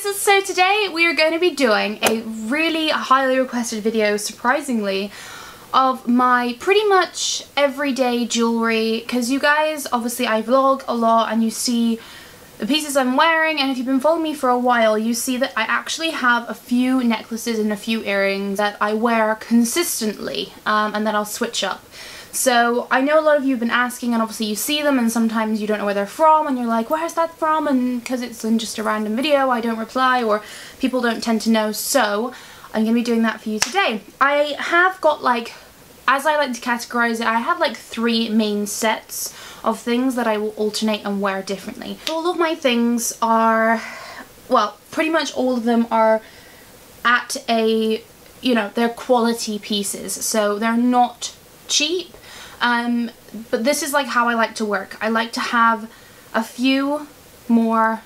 guys, so today we are going to be doing a really highly requested video, surprisingly, of my pretty much everyday jewellery, because you guys, obviously I vlog a lot and you see the pieces I'm wearing, and if you've been following me for a while you see that I actually have a few necklaces and a few earrings that I wear consistently and that I'll switch up. So I know a lot of you have been asking, and obviously you see them and sometimes you don't know where they're from and you're like, where's that from? And because it's in just a random video I don't reply, or people don't tend to know, so I'm going to be doing that for you today. I have got, like, as I like to categorise it, I have like 3 main sets of things that I will alternate and wear differently. All of my things are, well, pretty much all of them are at a, you know, they're quality pieces, so they're not cheap. But this is like how I like to work. I like to have a few more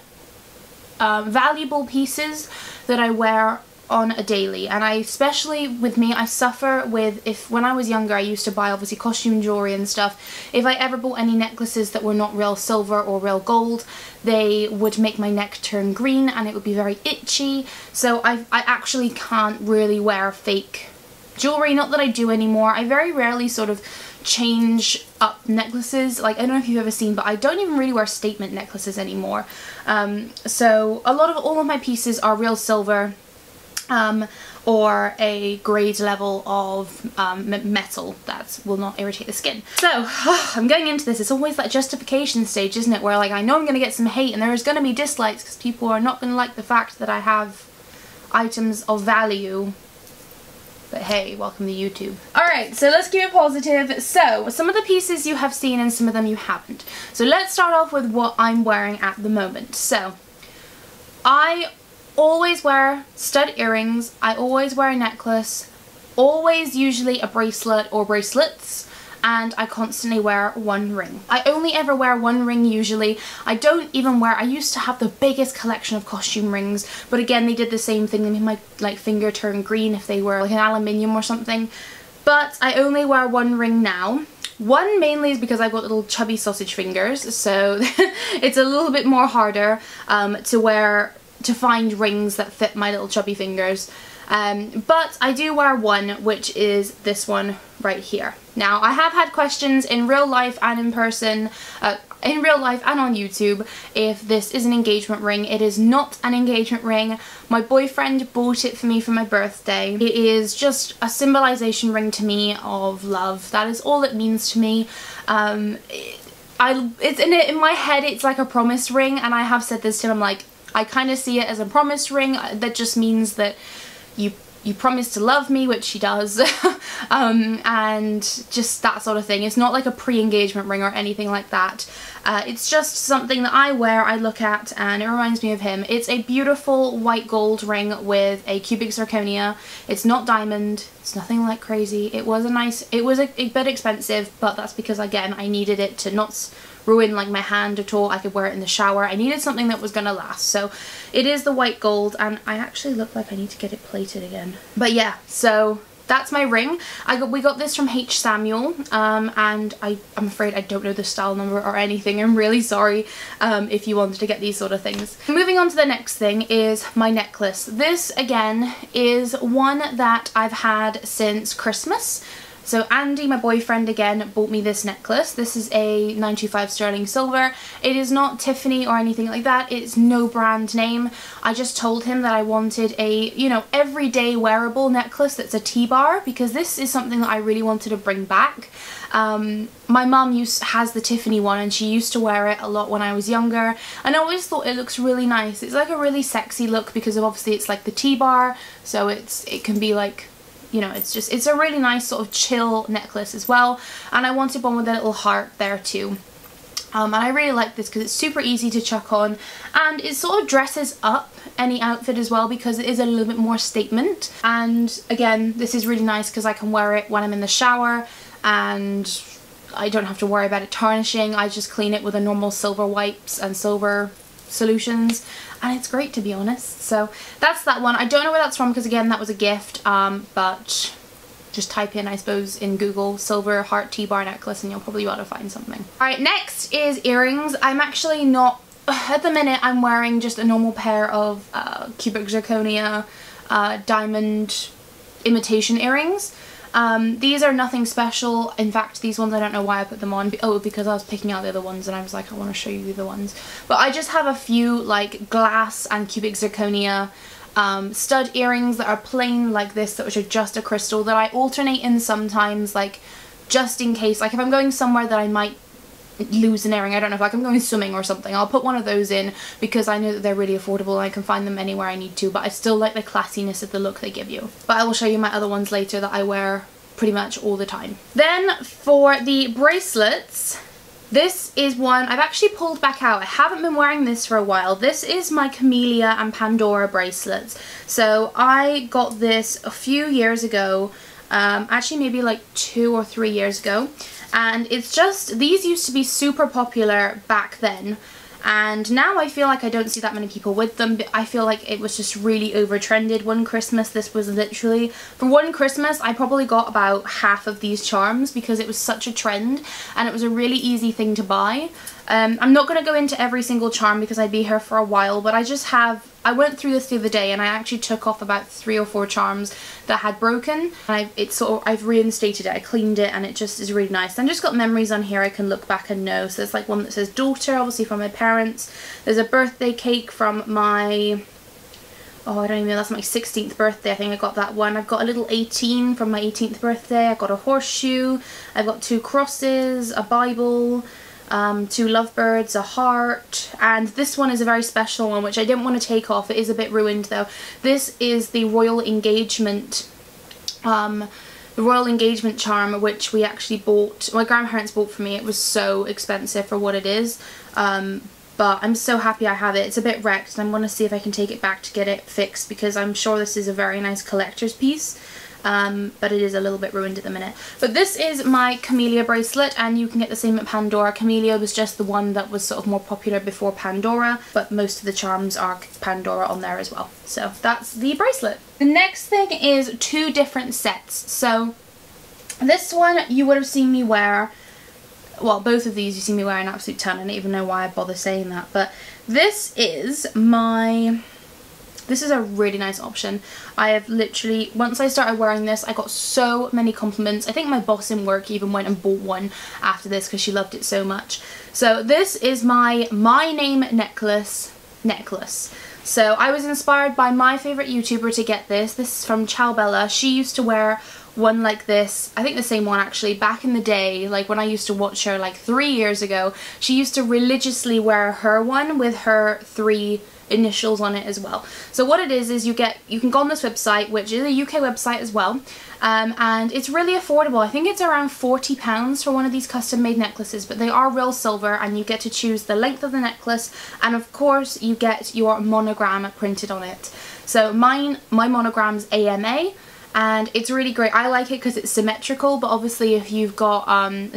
valuable pieces that I wear on a daily, and I, especially with me, I suffer with, when I was younger I used to buy obviously costume jewellery and stuff. If I ever bought any necklaces that were not real silver or real gold, they would make my neck turn green and it would be very itchy, so I actually can't really wear fake jewellery. Not that I do anymore. I very rarely sort of change up necklaces. Like, I don't know if you've ever seen, but I don't even really wear statement necklaces anymore. So all of my pieces are real silver, or a grade level of metal that will not irritate the skin. So I'm going into this. It's always that justification stage, isn't it, where like I know I'm going to get some hate and there's going to be dislikes because people are not going to like the fact that I have items of value. But hey, welcome to YouTube. Alright, so let's keep it positive. So, some of the pieces you have seen and some of them you haven't. So let's start off with what I'm wearing at the moment. So, I always wear stud earrings, I always wear a necklace, always usually a bracelet or bracelets, and I constantly wear one ring. I only ever wear one ring usually. I don't even wear, I used to have the biggest collection of costume rings, but again they did the same thing. They made my like finger turn green if they were like an aluminium or something. But I only wear one ring now. One mainly is because I've got little chubby sausage fingers, so it's a little bit more harder to find rings that fit my little chubby fingers. But I do wear one, which is this one right here. Now, I have had questions in real life and in person, in real life and on YouTube, if this is an engagement ring. It is not an engagement ring. My boyfriend bought it for me for my birthday. It is just a symbolization ring to me of love. That is all it means to me. It's in my head, it's like a promise ring, and I have said this to him, I'm like, I kind of see it as a promise ring. That just means that you promise to love me, which he does, and just that sort of thing. It's not like a pre-engagement ring or anything like that. It's just something that I wear, I look at, and it reminds me of him. It's a beautiful white gold ring with a cubic zirconia. It's not diamond, it's nothing like crazy. It was a bit expensive, but that's because, again, I needed it to not ruin like my hand at all. I could wear it in the shower. I needed something that was gonna last. So it is the white gold, and I actually look like I need to get it plated again. But yeah, so that's my ring. We got this from H.Samuel, and I'm afraid I don't know the style number or anything. I'm really sorry if you wanted to get these sort of things. Moving on to the next thing is my necklace. This again is one that I've had since Christmas. So Andy, my boyfriend, again bought me this necklace. This is a 925 sterling silver. It is not Tiffany or anything like that. It's no brand name. I just told him that I wanted a, you know, everyday wearable necklace that's a T-bar, because this is something that I really wanted to bring back. My mum has the Tiffany one, and she used to wear it a lot when I was younger, and I always thought it looks really nice. It's like a really sexy look because of, obviously it's like the T-bar, so it can be like, you know, it's a really nice sort of chill necklace as well, and I wanted one with a little heart there too. And I really like this because it's super easy to chuck on, and it sort of dresses up any outfit as well because it is a little bit more statement. And again, this is really nice because I can wear it when I'm in the shower and I don't have to worry about it tarnishing. I just clean it with a normal silver wipes and silver solutions, and it's great, to be honest. So that's that one. I don't know where that's from because, again, that was a gift, but just type in, I suppose, in Google silver heart T-bar necklace and you'll probably be able to find something. Alright, next is earrings. I'm actually not at the minute I'm wearing just a normal pair of cubic zirconia diamond imitation earrings. These are nothing special. In fact, these ones I don't know why I put them on. Oh, because I was picking out the other ones and I was like, I want to show you the other ones. But I just have a few like glass and cubic zirconia stud earrings that are plain like this, which are just a crystal, that I alternate in sometimes, like just in case, like if I'm going somewhere that I might lose an earring, I don't know, if like I'm going swimming or something, I'll put one of those in because I know that they're really affordable and I can find them anywhere I need to, but I still like the classiness of the look they give you. But I will show you my other ones later that I wear pretty much all the time. Then for the bracelets, this is one I've actually pulled back out. I haven't been wearing this for a while. This is my Camellia and Pandora bracelets. So I got this a few years ago, actually maybe like 2 or 3 years ago. And it's just, these used to be super popular back then, and now I feel like I don't see that many people with them, but I feel like it was just really over-trended. One Christmas, this was literally, for one Christmas, I probably got about half of these charms because it was such a trend and it was a really easy thing to buy. I'm not going to go into every single charm because I'd be here for a while, but I went through this the other day and I actually took off about 3 or 4 charms that had broken, and I've reinstated it, I cleaned it, and it just is really nice. And I've just got memories on here I can look back and know. So there's like one that says daughter, obviously from my parents. There's a birthday cake from my, oh I don't even know, that's my 16th birthday, I think I got that one. I've got a little 18 from my 18th birthday. I've got a horseshoe, I've got 2 crosses, a Bible, 2 lovebirds, a heart, and this one is a very special one which I didn't want to take off. It is a bit ruined though. This is the royal engagement charm, which we actually bought, my grandparents bought for me. It was so expensive for what it is, but I'm so happy I have it. It's a bit wrecked and I want to see if I can take it back to get it fixed because I'm sure this is a very nice collector's piece. But it is a little bit ruined at the minute. But this is my Camellia bracelet, and you can get the same at Pandora. Camellia was just the one that was sort of more popular before Pandora, but most of the charms are Pandora on there as well. So that's the bracelet. The next thing is 2 different sets. So this one you would have seen me wear, well, both of these you see me wear an absolute ton. I don't even know why I bother saying that, but this is a really nice option. I have literally, once I started wearing this, I got so many compliments. I think my boss in work even went and bought one after this because she loved it so much. So this is my name necklace. So I was inspired by my favourite YouTuber to get this. This is from Bella. She used to wear one like this, I think the same one actually, back in the day, like when I used to watch her like 3 years ago. She used to religiously wear her one with her 3 initials on it as well. So what it is you can go on this website, which is a UK website as well, and it's really affordable. I think it's around £40 for one of these custom made necklaces, but they are real silver and you get to choose the length of the necklace, and of course you get your monogram printed on it. So my monogram's AMA, and it's really great. I like it because it's symmetrical, but obviously if you've got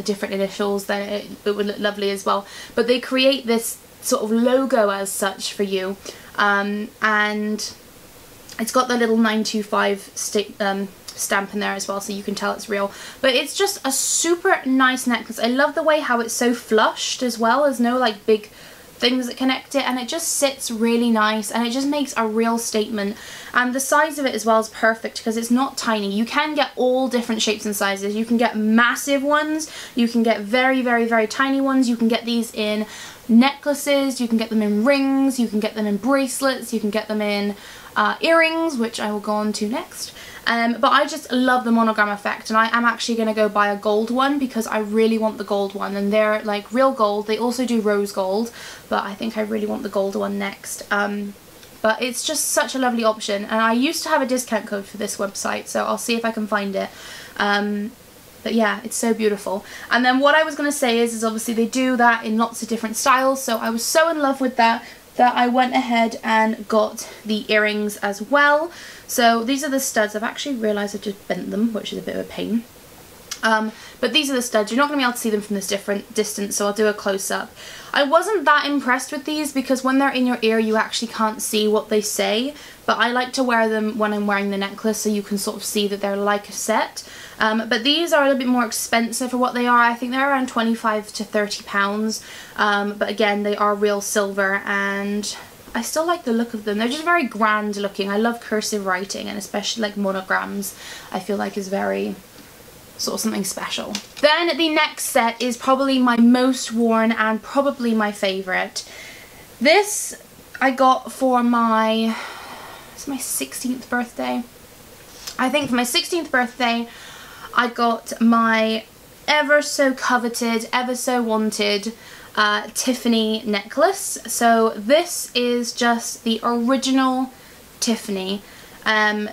different initials then it would look lovely as well. But they create this sort of logo as such for you, and it's got the little 925 stamp in there as well, so you can tell it's real. But it's just a super nice necklace. I love the way how it's so flushed as well. There's no like big things that connect it, and it just sits really nice and it just makes a real statement. And the size of it as well is perfect because it's not tiny. You can get all different shapes and sizes. You can get massive ones, you can get very, very, very tiny ones, you can get these in necklaces, you can get them in rings, you can get them in bracelets, you can get them in earrings, which I will go on to next. But I just love the monogram effect, and I am actually going to go buy a gold one because I really want the gold one, and they're like real gold. They also do rose gold, but I think I really want the gold one next. But it's just such a lovely option, and I used to have a discount code for this website, so I'll see if I can find it. But yeah, it's so beautiful. And then what I was going to say is obviously they do that in lots of different styles, so I was so in love with that I went ahead and got the earrings as well. So these are the studs. I've actually realised I've just bent them, which is a bit of a pain. But but these are the studs. You're not going to be able to see them from this different distance, so I'll do a close-up. I wasn't that impressed with these because when they're in your ear you actually can't see what they say, but I like to wear them when I'm wearing the necklace so you can sort of see that they're like a set. But these are a little bit more expensive for what they are. I think they're around 25 to 30 pounds, but again they are real silver and I still like the look of them. They're just very grand looking. I love cursive writing, and especially like monograms I feel like is very sort of something special. Then the next set is probably my most worn and probably my favourite. This I got for my 16th birthday. I think for my 16th birthday I got my ever so coveted, ever so wanted Tiffany necklace. So this is just the original Tiffany.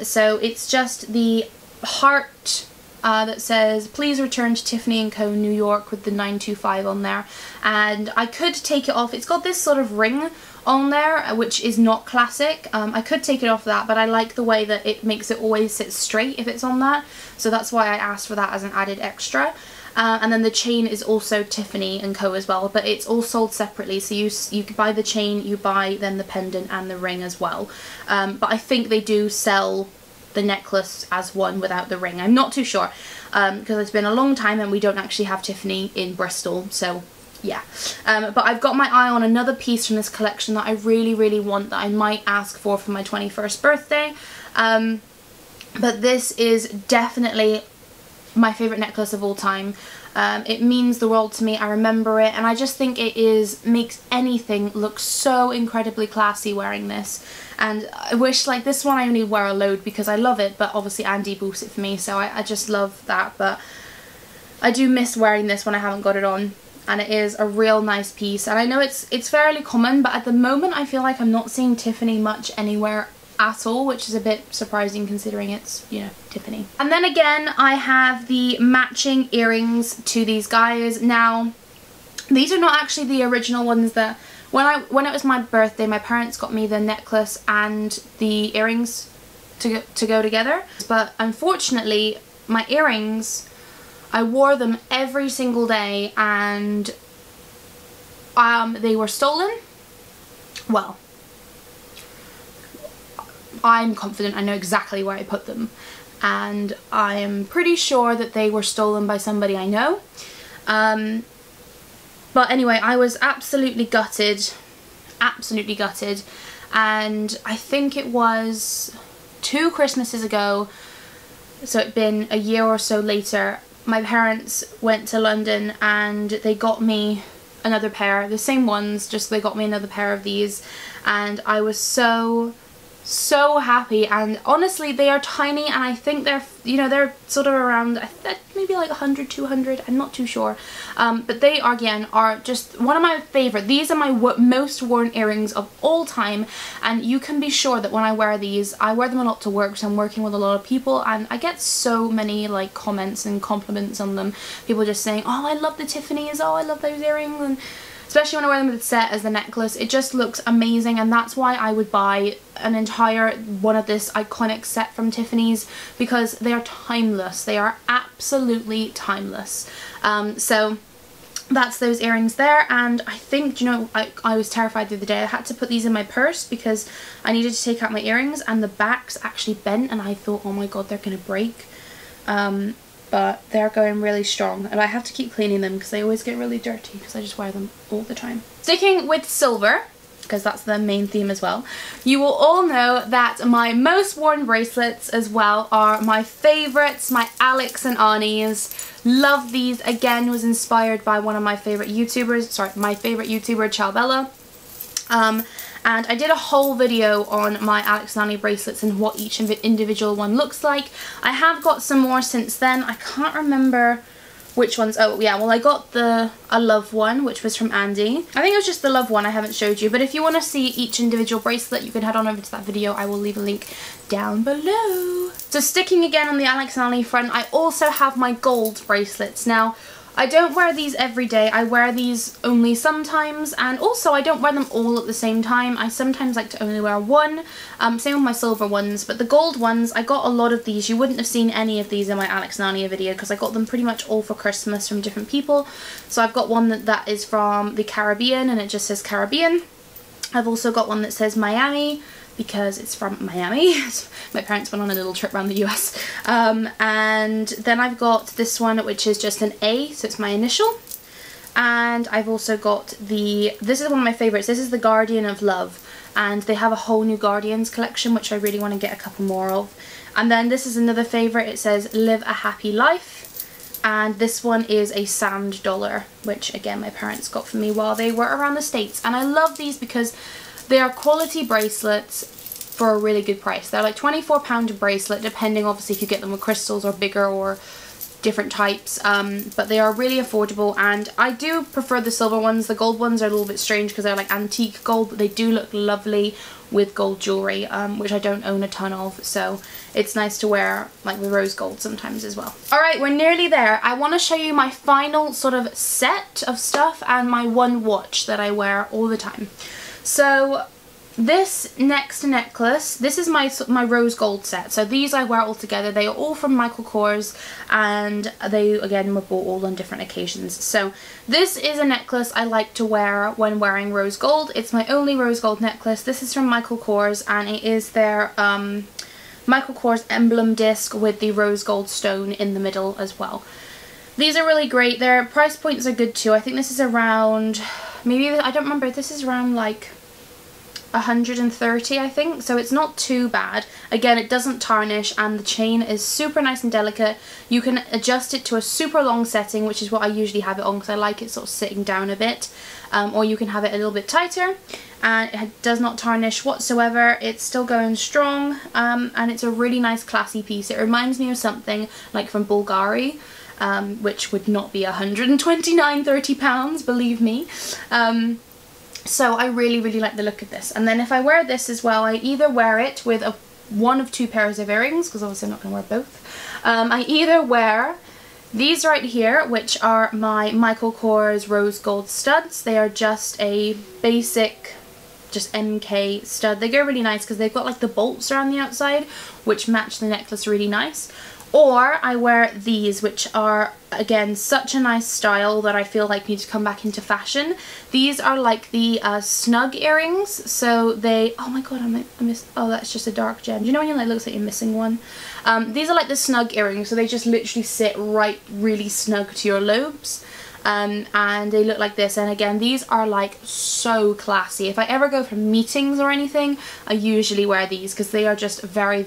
So it's just the heart that says please return to Tiffany & Co. New York with the 925 on there, and I could take it off. It's got this sort of ring on there which is not classic. I could take it off that, but I like the way that it makes it always sit straight if it's on that, so that's why I asked for that as an added extra. And then the chain is also Tiffany & Co. as well, but it's all sold separately, so you buy the chain, you buy then the pendant and the ring as well. But I think they do sell the necklace as one without the ring. I'm not too sure because it's been a long time and we don't actually have Tiffany in Bristol, so yeah. But I've got my eye on another piece from this collection that I really want that I might ask for my 21st birthday. But this is definitely my favourite necklace of all time. It means the world to me. I remember it, and I just think it makes anything look so incredibly classy wearing this. And I wish, like, this one I only wear a load because I love it, but obviously Andy bought it for me, so I just love that. But I do miss wearing this when I haven't got it on, and it is a real nice piece. And I know it's fairly common, but at the moment I feel like I'm not seeing Tiffany much anywhere at all, which is a bit surprising considering it's, you know, Tiffany. And then again I have the matching earrings to these guys. Now these are not actually the original ones that when it was my birthday my parents got me the necklace and the earrings to go together, but unfortunately my earrings, I wore them every single day and they were stolen. Well, I'm confident I know exactly where I put them, and I'm pretty sure that they were stolen by somebody I know. But anyway, I was absolutely gutted, and I think it was 2 Christmases ago, so it'd been a year or so later, my parents went to London and they got me another pair, the same ones, just they got me another pair of these, and I was so happy. And honestly they are tiny, and I think they're, you know, they're sort of around maybe like 100, 200, I'm not too sure, but they again are just one of my favorite. These are my most worn earrings of all time, and you can be sure that when I wear these, I wear them a lot to work, so I'm working with a lot of people, and I get so many like comments and compliments on them, people just saying, oh, I love the Tiffany's, oh, I love those earrings, and especially when I wear them with the set as the necklace, it just looks amazing, and that's why I would buy an entire one of this iconic set from Tiffany's, because they are timeless. They are absolutely timeless. So that's those earrings there, and I think, you know, I was terrified the other day. I had to put these in my purse because I needed to take out my earrings, and the backs actually bent, and I thought, oh my god, they're gonna break. But they're going really strong, and I have to keep cleaning them because they always get really dirty because I just wear them all the time. Sticking with silver, because that's the main theme as well, you will all know that my most worn bracelets as well are my favourites, my Alex and Arnie's. Love these. Again, was inspired by one of my favourite YouTubers, my favourite YouTuber, Bella. And I did a whole video on my Alex and Arnie bracelets and what each individual one looks like. I have got some more since then. I can't remember which ones. Oh yeah, well I got the A Love one, which was from Andy. I think it was just the Love one I haven't showed you, but if you want to see each individual bracelet you can head on over to that video. I will leave a link down below. So sticking again on the Alex and Arnie front, I also have my gold bracelets. Now I don't wear these every day. I wear these only sometimes, and also I don't wear them all at the same time. I sometimes like to only wear one. Same with my silver ones, but the gold ones, I got a lot of these. You wouldn't have seen any of these in my Alex Nania video because I got them pretty much all for Christmas from different people. So I've got one that is from the Caribbean and it just says Caribbean. I've also got one that says Miami, because it's from Miami. My parents went on a little trip around the US. And then I've got this one which is just an A, so it's my initial. And I've also got this is one of my favourites, this is the Guardian of Love. And they have a whole new Guardians collection which I really want to get a couple more of. And then this is another favourite, it says Live a Happy Life. And this one is a sand dollar, which again my parents got for me while they were around the States. And I love these because they are quality bracelets for a really good price. They're like £24 a bracelet, depending obviously if you get them with crystals or bigger or different types, but they are really affordable, and I do prefer the silver ones. The gold ones are a little bit strange because they're like antique gold, but they do look lovely with gold jewellery, which I don't own a ton of, so it's nice to wear like with rose gold sometimes as well. Alright, we're nearly there. I want to show you my final sort of set of stuff and my one watch that I wear all the time. So this next necklace, this is my rose gold set. So these I wear all together. They are all from Michael Kors, and they again were bought all on different occasions. So this is a necklace I like to wear when wearing rose gold. It's my only rose gold necklace. This is from Michael Kors, and it is their Michael Kors emblem disc with the rose gold stone in the middle as well. These are really great. Their price points are good too. I think this is around, maybe, I don't remember, this is around like 130 I think, so it's not too bad. Again, it doesn't tarnish and the chain is super nice and delicate. You can adjust it to a super long setting, which is what I usually have it on because I like it sort of sitting down a bit, or you can have it a little bit tighter, and it does not tarnish whatsoever. It's still going strong, and it's a really nice classy piece. It reminds me of something like from Bulgari, which would not be £129.30, believe me. So I really like the look of this. And then if I wear this as well, I either wear it with one of two pairs of earrings, because obviously I'm not going to wear both. I either wear these right here, which are my Michael Kors rose gold studs. They are just a basic, just MK stud. They go really nice because they've got like the bolts around the outside, which match the necklace really nice. Or I wear these, which are, again, such a nice style that I feel like need to come back into fashion. These are like the snug earrings, so they, oh my god, I missed, oh that's just a dark gem. Do you know when it like, looks like you're missing one? These are like the snug earrings, so they just literally sit right really snug to your lobes. And they look like this, and again these are like so classy. If I ever go for meetings or anything, I usually wear these because they are just very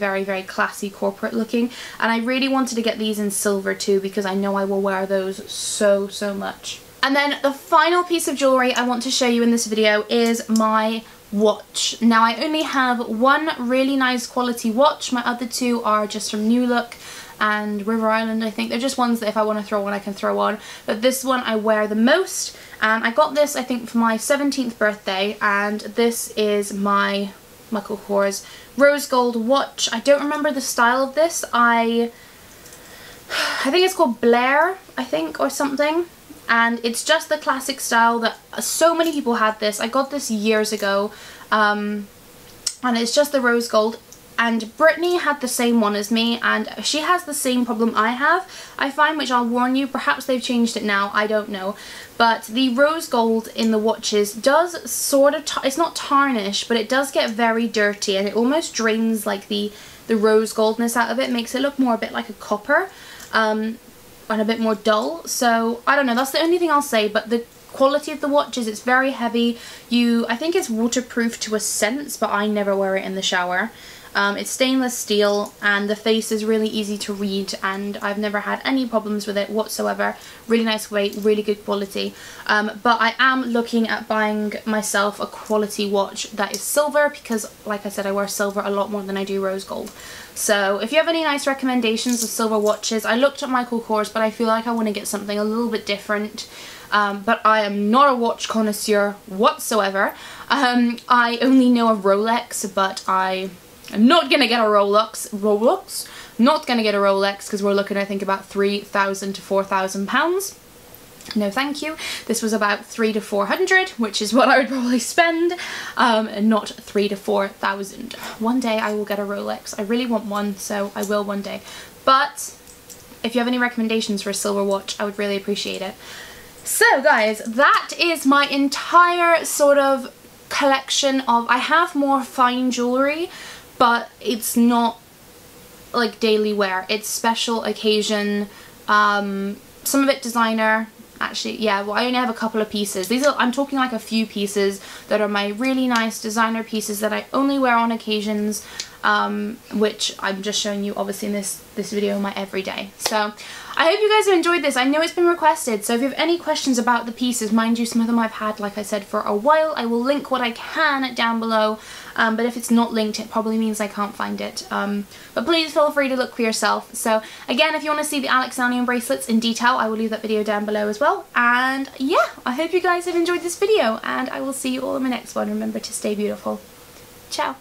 classy, corporate looking, and I really wanted to get these in silver too because I know I will wear those so much. And then the final piece of jewellery I want to show you in this video is my watch. Now I only have one really nice quality watch. My other two are just from New Look and River Island, I think. They're just ones that if I want to throw on, I can throw on. But this one I wear the most, and I got this I think for my 17th birthday, and this is my Michael Kors rose gold watch. I don't remember the style of this. I think it's called Blair, I think, or something. And it's just the classic style that so many people had this. I got this years ago, and it's just the rose gold. And Brittany had the same one as me, and she has the same problem I have, I find, which I'll warn you, perhaps they've changed it now, I don't know. But the rose gold in the watches does sort of, it's not tarnish, but it does get very dirty, and it almost drains like the rose goldness out of it, makes it look more a bit like a copper, and a bit more dull. So I don't know, that's the only thing I'll say. But the quality of the watches, it's very heavy. I think it's waterproof to a sense, but I never wear it in the shower. It's stainless steel, and the face is really easy to read, and I've never had any problems with it whatsoever. Really nice weight, really good quality. But I am looking at buying myself a quality watch that is silver because, like I said, I wear silver a lot more than I do rose gold. So if you have any nice recommendations of silver watches, I looked at Michael Kors, but I feel like I want to get something a little bit different. But I am not a watch connoisseur whatsoever. I only know a Rolex, but I'm not gonna get a Rolex, not gonna get a Rolex because we're looking, I think, about £3,000 to £4,000. No thank you. This was about 300 to 400, which is what I would probably spend, and not 3,000 to 4,000. One day I will get a Rolex. I really want one, so I will one day. But if you have any recommendations for a silver watch, I would really appreciate it. So guys, that is my entire sort of collection of, I have more fine jewellery, but it's not like daily wear. It's special occasion, some of it designer. Actually, yeah, well, I only have a couple of pieces. These are, I'm talking like a few pieces that are my really nice designer pieces that I only wear on occasions, which I'm just showing you obviously in this video, my everyday. So I hope you guys have enjoyed this. I know it's been requested, so if you have any questions about the pieces, mind you, some of them I've had, like I said, for a while. I will link what I can down below, but if it's not linked, it probably means I can't find it. But please feel free to look for yourself. So again, if you want to see the Alexandrian bracelets in detail, I will leave that video down below as well. And yeah, I hope you guys have enjoyed this video, and I will see you all in my next one. Remember to stay beautiful. Ciao.